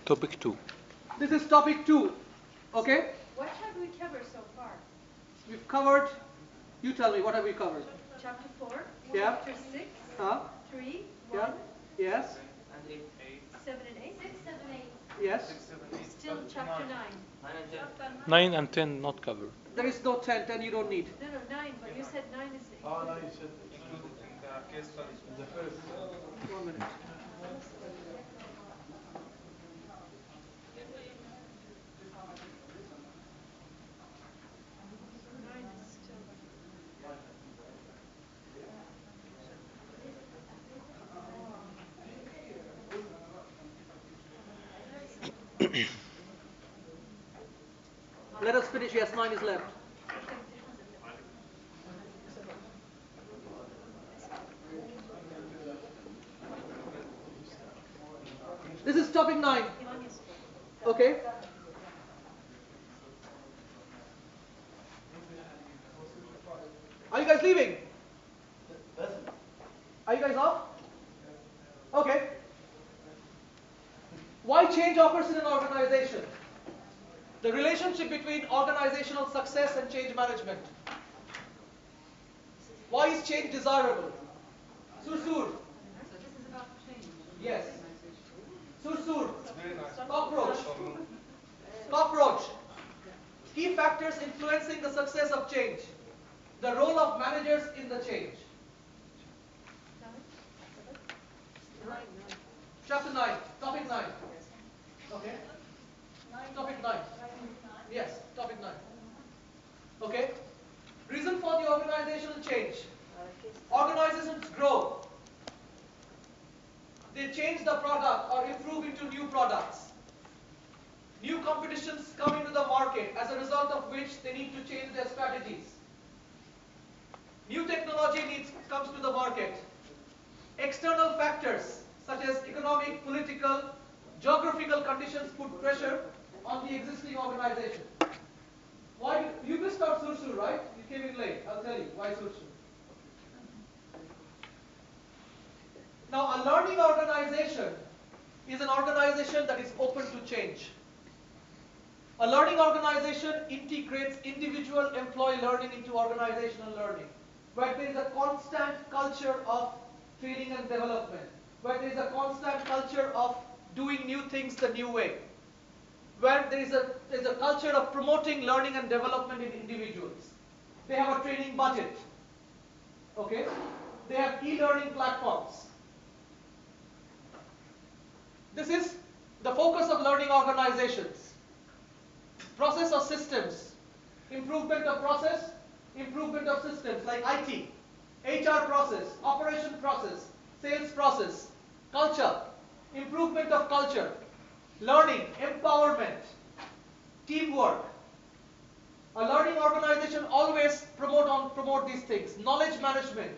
Topic 2. This is topic 2. Okay? What have we covered so far? We've covered, you tell me, what have we covered? Chapter 4, Yeah. chapter 6, Huh? 3, Yeah. 1, Yes. 7 and 8. 6, 7, 8. Yes. Still chapter 9. 9 and 10 not covered. There is no 10, 10 you don't need. No, 9, but you said 9 is Oh, no, included. you said included in the case studies. The first. 1 minute. Nine is still. Let us finish. Yes, 9 is left. This is topic 9. Okay? Are you guys leaving? Are you guys off? Okay. Why change occurs in an organization? The relationship between organizational success and change management. Why is change desirable? Sursur. So this is about change. Yes. Sursur. Very nice. Cockroach. Cockroach. Key factors influencing the success of change. The role of managers in the change. Chapter 9. Topic 9. Okay. Topic 9. Yes, topic 9. Okay. Reason for the organizational change. Organizations grow. They change the product or improve into new products. New competitions come into the market, as a result of which they need to change their strategies. New technology comes to the market. External factors such as economic, political, geographical conditions put pressure on the existing organization. Why? You missed out Sursur, right? You came in late. I'll tell you why Sursur. Now, a learning organization is an organization that is open to change. A learning organization integrates individual employee learning into organizational learning, where there is a constant culture of training and development, where there is a constant culture of doing new things the new way, where there is a culture of promoting learning and development in individuals. They have a training budget. Okay? They have e-learning platforms. This is the focus of learning organizations. Process or systems. Improvement of process, improvement of systems like IT, HR process, operation process, sales process, culture, improvement of culture, learning, empowerment, teamwork. A learning organization always promote these things. Knowledge management,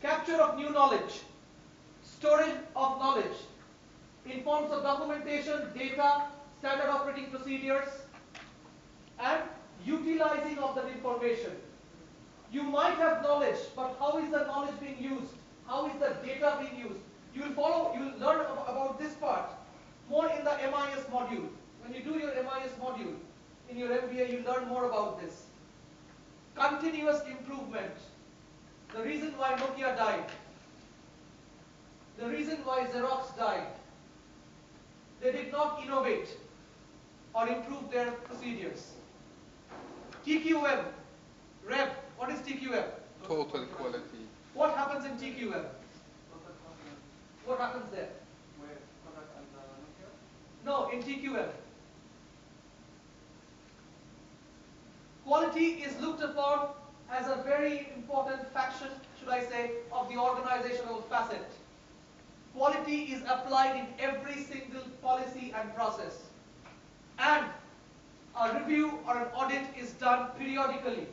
capture of new knowledge, storage of knowledge in forms of documentation, data, standard operating procedures, and utilizing of that information. You might have knowledge, but how is the knowledge being used? How is the data being used? You will learn about this part more in the MIS module. When you do your MIS module in your MBA, you learn more about this. Continuous improvement. The reason why Nokia died. The reason why Xerox died. They did not innovate or improve their procedures. TQM, REV, what is TQM? Total quality. What happens in TQM? What happens there? No, in TQM. Quality is looked upon as a very important faction, should I say, of the organizational facet. Quality is applied in every single policy and process. And a review or an audit is done periodically.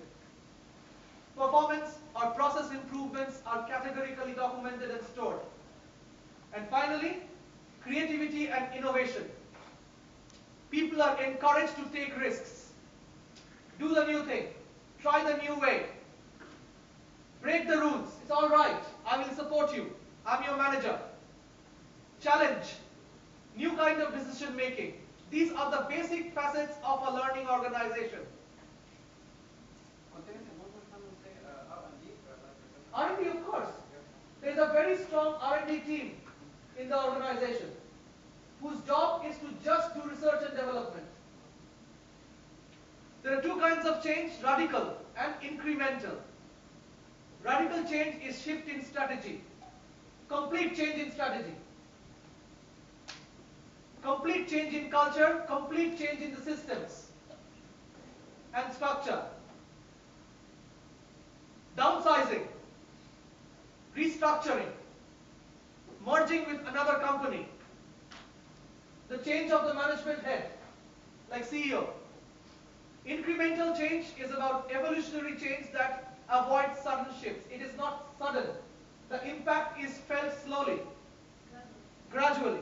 Performance or process improvements are categorically documented and stored. And finally, creativity and innovation. People are encouraged to take risks. Do the new thing. Try the new way. Break the rules. It's all right. I will support you. I'm your manager. Challenge. new kind of decision making. These are the basic facets of a learning organization. R&D, of course. There is a very strong R&D team in the organization whose job is to just do research and development. There are two kinds of change, radical and incremental. Radical change is shift in strategy, complete change in strategy, complete change in culture, complete change in the systems and structure. Downsizing, restructuring, merging with another company, the change of the management head, like CEO. Incremental change is about evolutionary change that avoids sudden shifts. It is not sudden. The impact is felt slowly, gradually.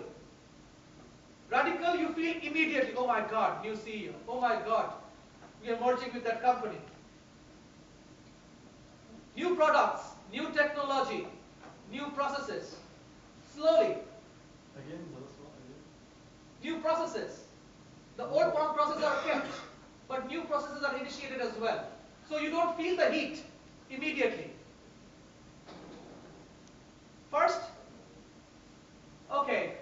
Radical, you feel immediately, oh my God, new CEO. Oh my God, we are merging with that company. New products, new technology, new processes. Slowly. New processes. The old processes are kept, but new processes are initiated as well. So you don't feel the heat immediately. First, okay,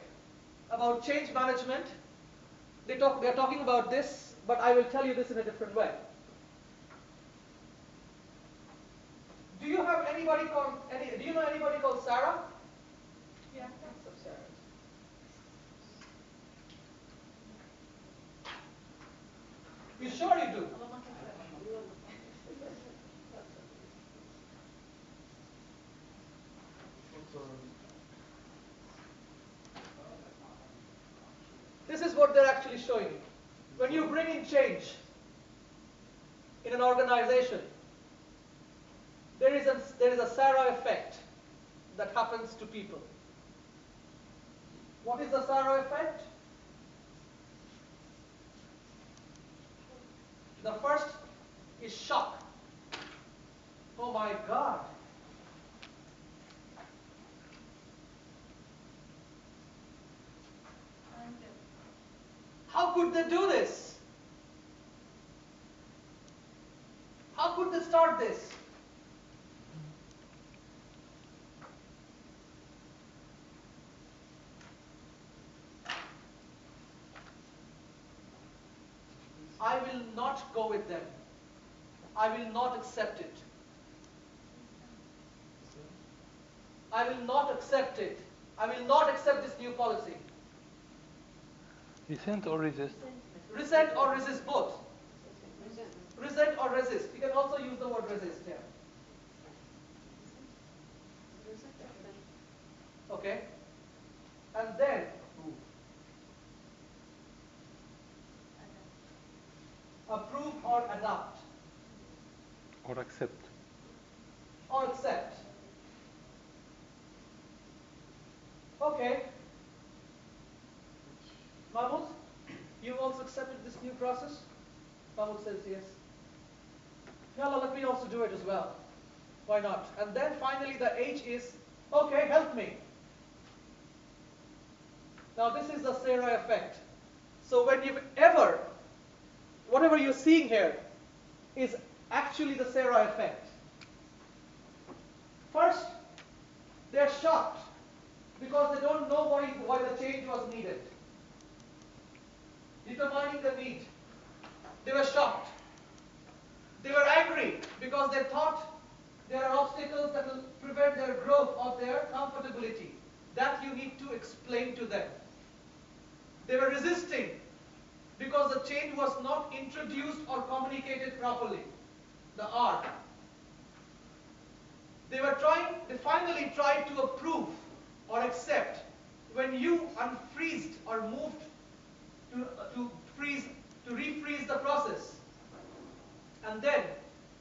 about change management. They're talking about this, but I will tell you this in a different way. Do you have anybody called do you know anybody called Sarah? Yeah. Lots of Sarahs. You sure you do? This is what they're actually showing you. When you bring in change in an organization, there is a Sarah effect that happens to people. What is the Sarah effect? The first is shock. Oh my God. How could they do this? How could they start this? I will not go with them. I will not accept it. I will not accept it. I will not accept this new policy. Resent or resist? Resent or resist, both. Resent or resist. You can also use the word resist here. Okay? And then approve or adopt. Or accept? Or accept. Okay. Mahmoud, you also accepted this new process? Mahmoud says yes. Yalla, let me also do it as well. Why not? And then finally the H is, okay, help me. Now this is the Sarah effect. So when you've ever, whatever you're seeing here is actually the Sarah effect. First, they're shocked because they don't know why the change was needed. Determining the need. They were shocked. They were angry because they thought there are obstacles that will prevent their growth or their comfortability. That you need to explain to them. They were resisting because the change was not introduced or communicated properly. The R. They finally tried to approve or accept when you unfreezed or moved to refreeze the process. And then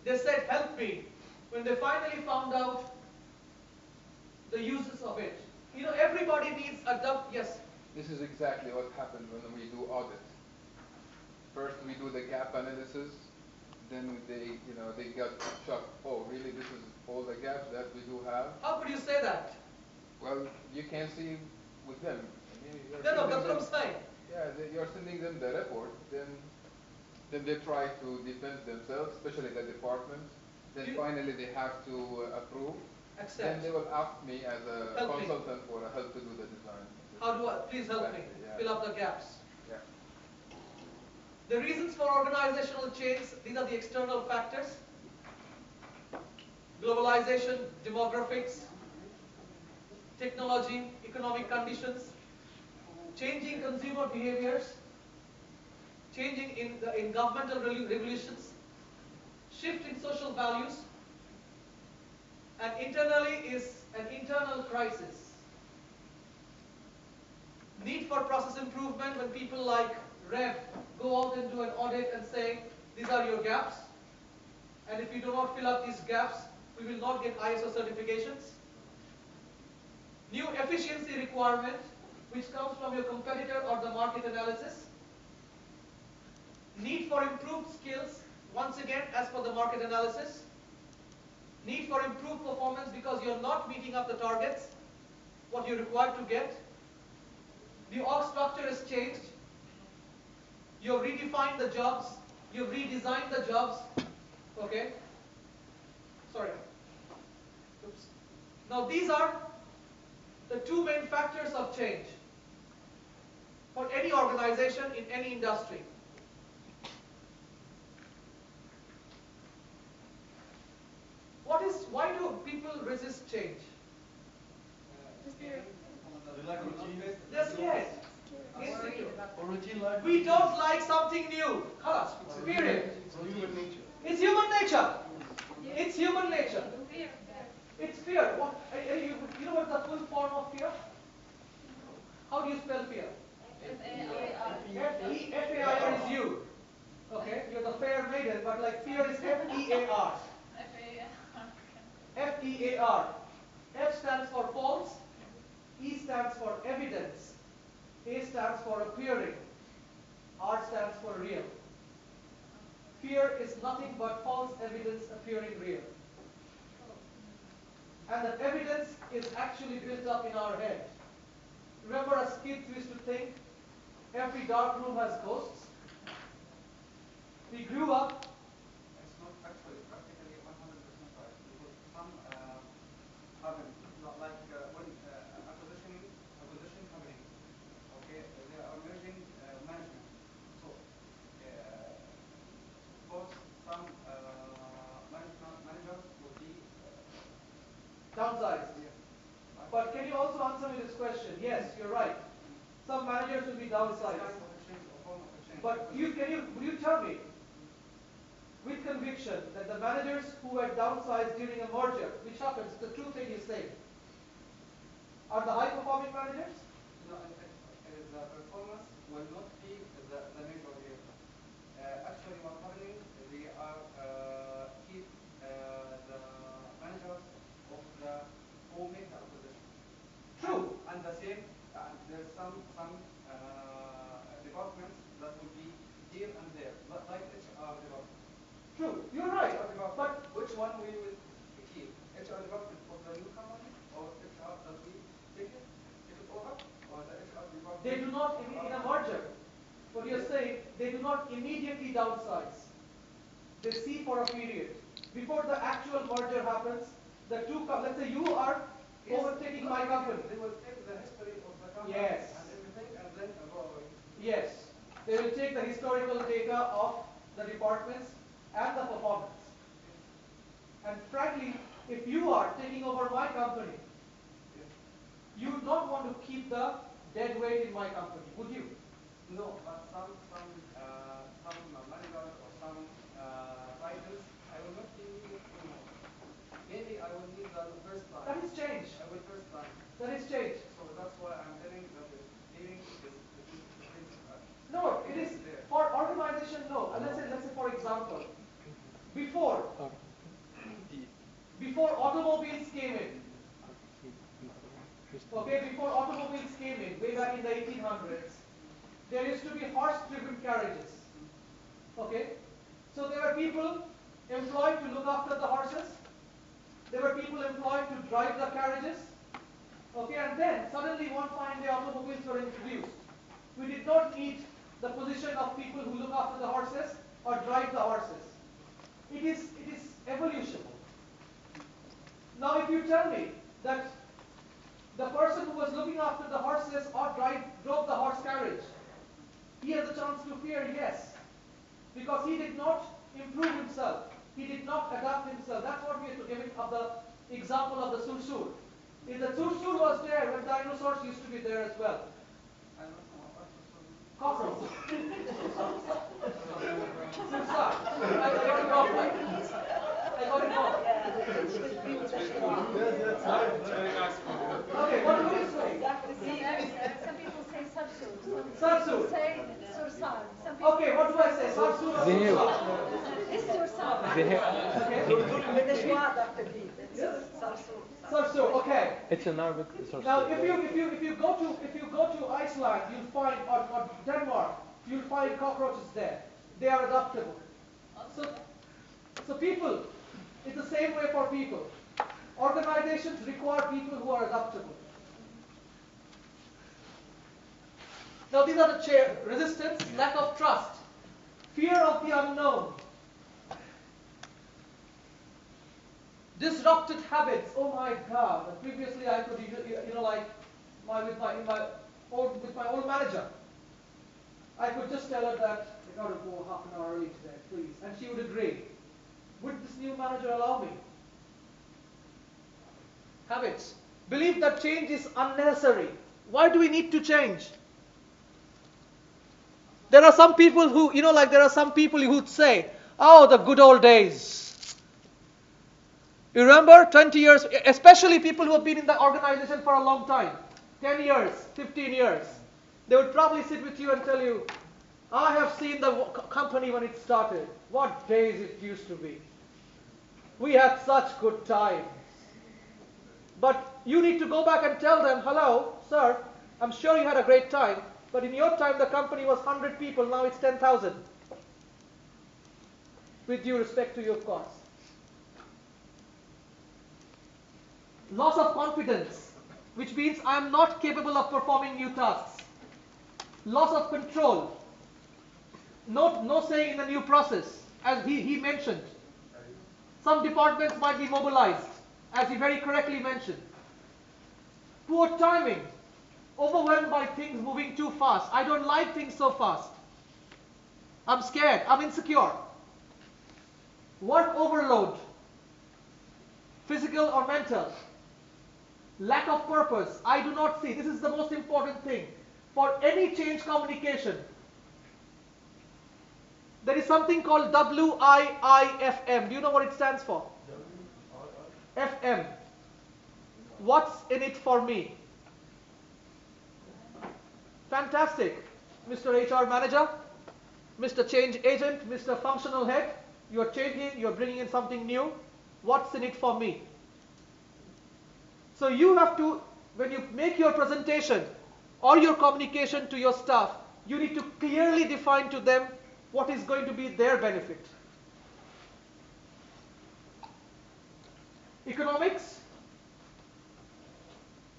they said, help me, when they finally found out the uses of it. You know, everybody needs a dump. Yes? This is exactly what happens when we do audit. First we do the gap analysis, then they got shocked. Oh, really, this is all the gaps that we do have? How could you say that? Well, you can see with them. I mean, you're No, sending that's what them, I'm saying. yeah, you're sending them the report, then they try to defend themselves, especially the department. Then You- finally they have to approve. Then Accept. they will ask me as a Help me. consultant for help to do the design. How do I, please help me Exactly, yeah. fill up the gaps. Yeah. The reasons for organizational change, these are the external factors. Globalization, demographics, technology, economic conditions, changing consumer behaviors, changing in governmental regulations, shift in social values, and internally is an internal crisis. Need for process improvement when people like Rev go out and do an audit and say, these are your gaps, and if you do not fill up these gaps, we will not get ISO certifications. New efficiency requirement, which comes from your competitor or the market analysis. Need for improved skills, once again, as per the market analysis. Need for improved performance because you're not meeting up the targets, what you're required to get. The org structure has changed. You've redefined the jobs. You've redesigned the jobs. Okay? Sorry. Oops. Now these are the two main factors of change for any organization in any industry. Why do people resist change? They like routine. They're scared. Insecure. Or routine life. We don't like something new. Khalas, period. It's human nature. It's human nature. It's human nature. Fear. It's fear. What? You know what's the full form of fear? How do you spell fear? F-A-I-R. F-E-F-A-I-R is you. Okay? You're the fair maiden, but like fear is F-E-A-R. F-A-R. F-E-A-R. F stands for false. E stands for evidence. A stands for appearing. R stands for real. Fear is nothing but false evidence appearing real. And that evidence is actually built up in our head. Remember as kids we used to think every dark room has ghosts? We grew up. It's not actually practically 100% right because some happen like when acquisition happening. Okay, they are merging management. So both some managers will be Downsized. yeah, right. But can you also answer me this question? Yes, you're right. Some managers will be It's downsized. kind of a change, a form of a change. But will you tell me with conviction that the managers who were downsized during a merger, which happens, the true thing you say, are the high performing managers? No, the performance will not be the major here. Actually, what's happening, they are keep the managers of the who make the acquisition. True. And the same, there's some departments that will be here and there, like HR department. True. You're right. HR department. But Which one we will keep? HR department of the new company, or HR that we take it over, or the HR department? they do not, in a merger, what you're saying, they do not immediately downsize. They see for a period. Before the actual merger happens, the two, let's say you are Yes, overtaking not my really. company. They will take the history of the company Yes. and everything, and then go away. Yes. They will take the historical data of the departments and the performance. And frankly, if you are taking over my company, Yes. you would not want to keep the dead weight in my company, would you? No, but some managers or some titles, I will not be needed anymore. Maybe I will need the first time. That is change. I will first time. That is change. So that's why I'm telling that the feeling is No, it is there. for organization. No, let's say for example, before automobiles came in. Okay, before automobiles came in, way back in the 1800s, there used to be horse-driven carriages. Okay, so there were people employed to look after the horses. There were people employed to drive the carriages. Okay, and then suddenly one fine day automobiles were introduced. We did not need the position of people who look after the horses or drive the horses. It is evolution. Now if you tell me that the person who was looking after the horses or drove the horse carriage, he has a chance to fear, yes. Because he did not improve himself. He did not adapt himself. That's what we are giving of the example of the sursur. If the sursur was there when dinosaurs used to be there as well. I don't know what to Cockroach. Sursur. I got it wrong, right? I got it wrong. Okay, what do you say? Some people say sarsu. Sarsu. Some say sursan. Some people Okay, what do I say? Sarsur or They have- sursur? It's sursan. They have, Okay. Sarsur, okay. it's an Arabic source. Now, if you go to Iceland, you'll find or Denmark, you'll find cockroaches there. They are adaptable. So people, it's the same way for people. Organizations require people who are adaptable. Now, these are the resistance, lack of trust, fear of the unknown, disrupted habits. Oh my God! Previously, I could, like with my old manager, I could just tell her that I got to go half an hour early today, please, and she would agree. Would this new manager allow me? Habits. Believe that change is unnecessary. Why do we need to change? There are some people who, there are some people who would say, oh, the good old days. You remember 20 years, especially people who have been in the organization for a long time, 10 years, 15 years. They would probably sit with you and tell you, I have seen the company when it started. What days it used to be. We had such good times. But you need to go back and tell them, hello, sir, I'm sure you had a great time, but in your time the company was 100 people, now it's 10,000. With due respect to you, of course. Loss of confidence, which means I am not capable of performing new tasks. Loss of control. No say in the new process, as he mentioned. Some departments might be mobilized, as he very correctly mentioned. Poor timing. Overwhelmed by things moving too fast. I don't like things so fast. I'm scared. I'm insecure. Work overload. Physical or mental. Lack of purpose. I do not see. This is the most important thing. For any change communication, there is something called WIIFM. Do you know what it stands for? FM. What's in it for me? Fantastic. Mr. HR manager, Mr. change agent, Mr. functional head, you are changing, you are bringing in something new. What's in it for me? So you have to, when you make your presentation or your communication to your staff, you need to clearly define to them what is going to be their benefit. Economics,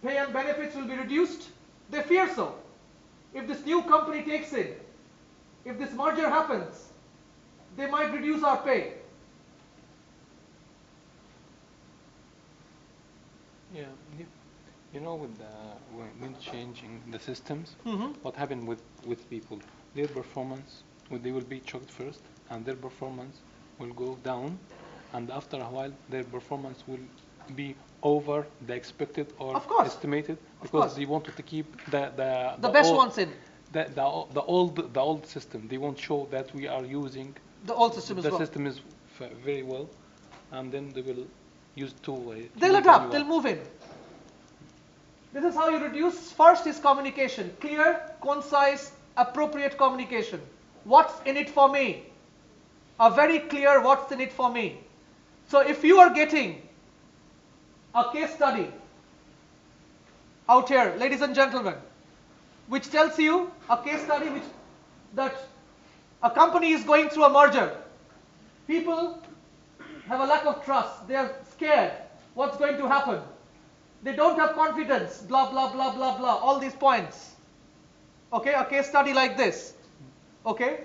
pay and benefits will be reduced. They fear so. If this new company takes in, if this merger happens, they might reduce our pay. Yeah, with when changing the systems, Mm-hmm. what happened with people? Their performance, they will be checked first, and their performance will go down, and after a while, their performance will be over the expected or Of course. estimated, Of because course. they wanted to keep the best old, ones in. the old system. They won't show that we are using The old system as the well. system is very well, and then they will use They'll adapt, they'll move in. This is how you reduce. First is communication. Clear, concise, appropriate communication. What's in it for me? A very clear what's in it for me. So if you are getting a case study out here, ladies and gentlemen, which tells you a case study that a company is going through a merger. People have a lack of trust. They are scared. What's going to happen? They don't have confidence, blah, blah, blah, blah, blah, all these points. Okay, a case study like this. Okay,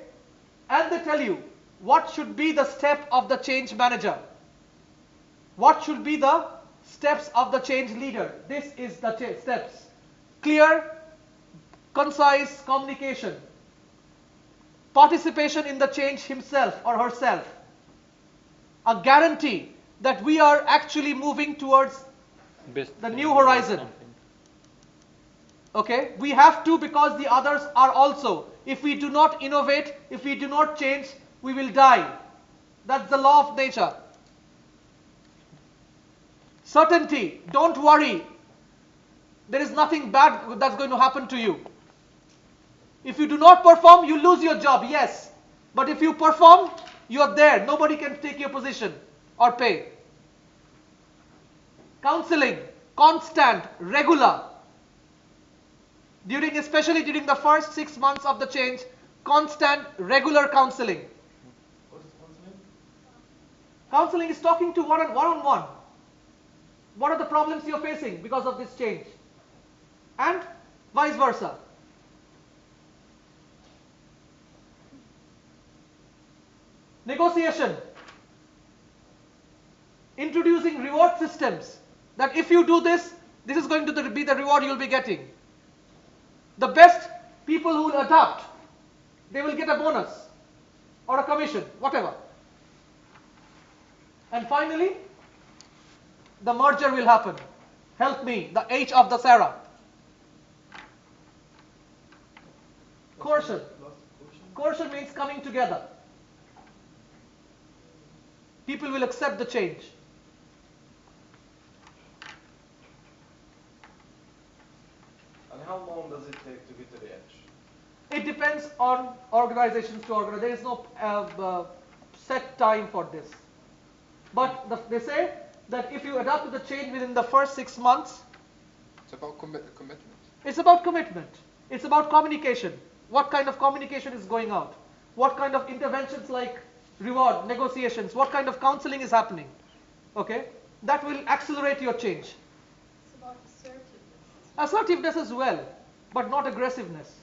and they tell you what should be the step of the change manager. What should be the steps of the change leader? This is the steps. Clear, concise communication. Participation in the change himself or herself. A guarantee that we are actually moving towards Best the thing new or horizon. something. Okay, we have to because the others are also. If we do not innovate, if we do not change, we will die. That's the law of nature. Certainty, don't worry. There is nothing bad that's going to happen to you. If you do not perform, you lose your job, yes. But if you perform, you're there. Nobody can take your position or pay. Counseling, constant, regular. Especially during the first 6 months of the change, constant, regular counseling. What is counseling? Counseling is talking to one-on-one. What are the problems you're facing because of this change? And vice versa. Negotiation. Introducing reward systems. That if you do this, this is going to be the reward you'll be getting. The best people who will adapt, they will get a bonus or a commission, whatever. And finally, the merger will happen. Help me, the H of the Sarah. Coercion. Coercion means coming together. People will accept the change. And how long does it take to get to the edge? It depends on organizations to organize. There is no set time for this. But they say that if you adapt to the change within the first 6 months, It's about commitment. it's about commitment. It's about communication. What kind of communication is going out? What kind of interventions like reward, negotiations, what kind of counseling is happening? Okay? That will accelerate your change. It's about assertiveness. Assertiveness as well, but not aggressiveness.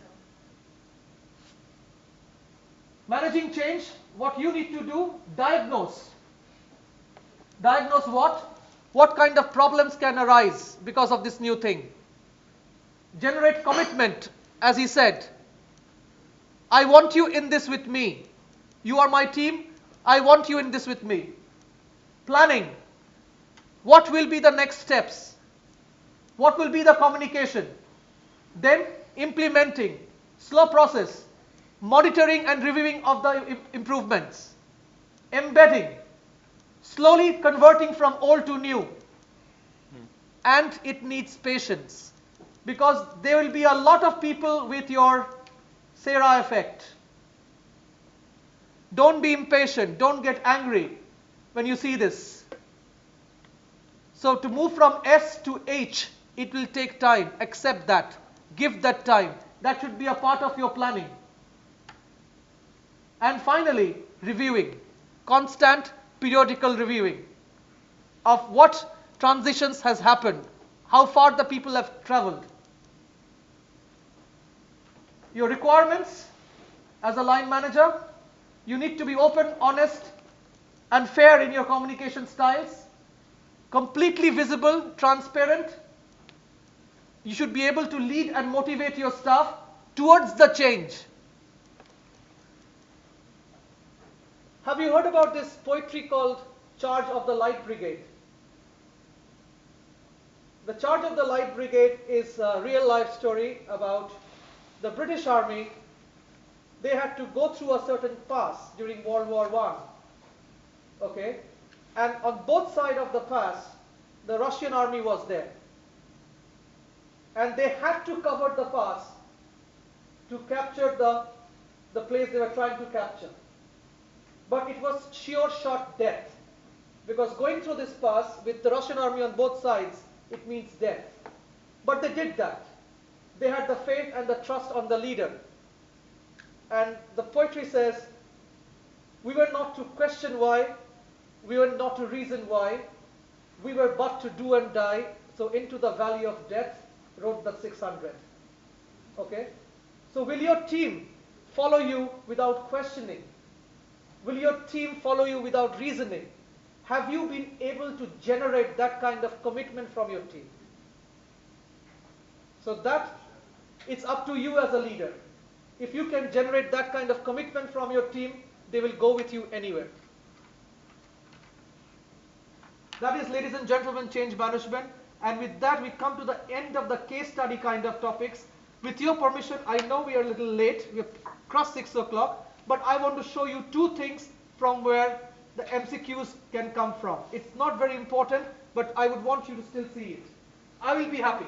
Managing change, what you need to do, diagnose. Diagnose what? What kind of problems can arise because of this new thing? Generate commitment, as he said. I want you in this with me. You are my team. I want you in this with me. Planning. What will be the next steps? What will be the communication? Then implementing. Slow process. Monitoring and reviewing of the improvements. Embedding. Slowly converting from old to new. And it needs patience. Because there will be a lot of people with your Sarah effect. Don't be impatient. Don't get angry when you see this. So to move from S to H, it will take time. Accept that. Give that time. That should be a part of your planning. And finally, reviewing. Constant, periodical reviewing of what transitions has happened. How far the people have traveled. Your requirements as a line manager, you need to be open, honest, and fair in your communication styles. Completely visible, transparent. You should be able to lead and motivate your staff towards the change. Have you heard about this poetry called Charge of the Light Brigade? The Charge of the Light Brigade is a real life story about the British Army. They had to go through a certain pass during World War I. Okay? And on both sides of the pass, the Russian army was there. And they had to cover the pass to capture the place they were trying to capture. But it was sure shot death. Because going through this pass with the Russian army on both sides, it means death. But they did that. They had the faith and the trust on the leader. And the poetry says, we were not to question why, we were not to reason why, we were but to do and die, So into the valley of death wrote the 600. Okay? So will your team follow you without questioning? Will your team follow you without reasoning? Have you been able to generate that kind of commitment from your team? So that, it's up to you as a leader. If you can generate that kind of commitment from your team, they will go with you anywhere. That is, ladies and gentlemen, change management. And with that, we come to the end of the case study kind of topics. With your permission, I know we are a little late. We have crossed 6 o'clock. But I want to show you two things from where the MCQs can come from. It's not very important, but I would want you to still see it. I will be happy.